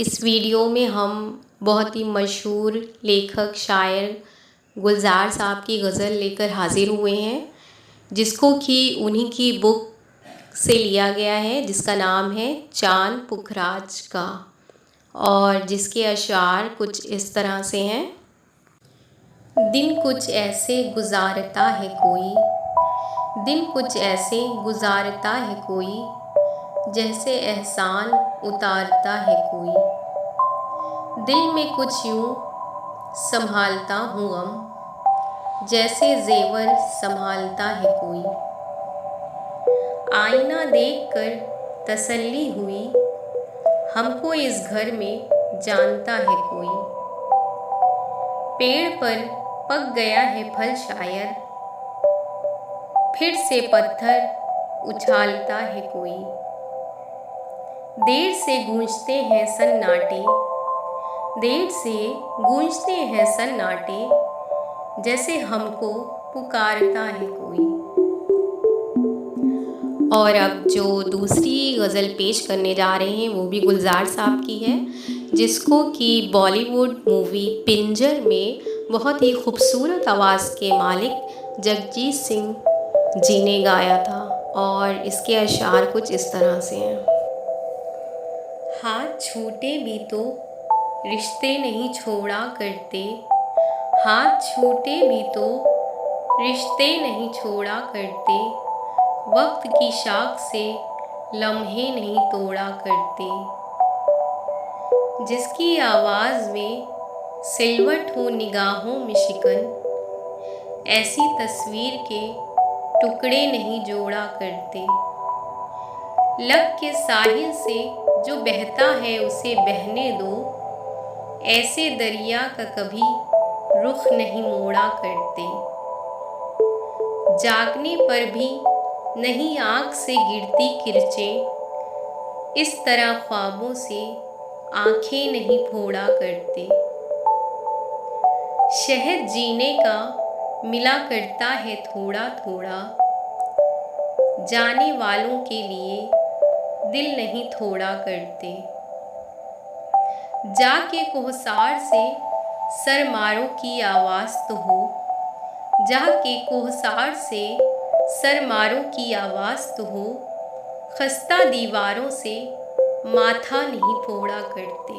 इस वीडियो में हम बहुत ही मशहूर लेखक शायर गुलज़ार साहब की गज़ल लेकर हाज़िर हुए हैं, जिसको कि उन्हीं की बुक से लिया गया है, जिसका नाम है चाँद पुखराज का, और जिसके अशार कुछ इस तरह से हैं। दिन कुछ ऐसे गुज़ारता है कोई, दिन कुछ ऐसे गुज़ारता है कोई, जैसे एहसान उतारता है कोई। दिल में कुछ यूँ संभालता हूँ गम, जैसे ज़ेवर संभालता है कोई। आईना देखकर तसल्ली हुई, हमको इस घर में जानता है कोई। पेड़ पर पक गया है फल शायर, फिर से पत्थर उछालता है कोई। देर से गूंजते हैं सन्नाटे, देर से गूंजते हैं सन्नाटे, जैसे हमको पुकारता है कोई। और अब जो दूसरी गज़ल पेश करने जा रहे हैं वो भी गुलज़ार साहब की है, जिसको कि बॉलीवुड मूवी पिंजर में बहुत ही खूबसूरत आवाज़ के मालिक जगजीत सिंह जी ने गाया था, और इसके अशार कुछ इस तरह से हैं। हाथ छूटे भी तो रिश्ते नहीं छोड़ा करते, हाथ छूटे भी तो रिश्ते नहीं छोड़ा करते, वक्त की शाख से लम्हे नहीं तोड़ा करते। जिसकी आवाज़ में सिलवट हो निगाहों में शिकन, ऐसी तस्वीर के टुकड़े नहीं जोड़ा करते। लब के साहिल से जो बहता है उसे बहने दो, ऐसे दरिया का कभी रुख नहीं मोड़ा करते। जागने पर भी नहीं आँख से गिरती किरचें, इस तरह ख्वाबों से आँखें नहीं फोड़ा करते। शहद जीने का मिला करता है थोड़ा थोड़ा, जाने वालों के लिए दिल नहीं थोड़ा करते। जाके कोहसार से सरमारों की आवाज़ तो हो, जाके कोहसार से सरमारों की आवाज़ तो हो, खस्ता दीवारों से माथा नहीं फोड़ा करते।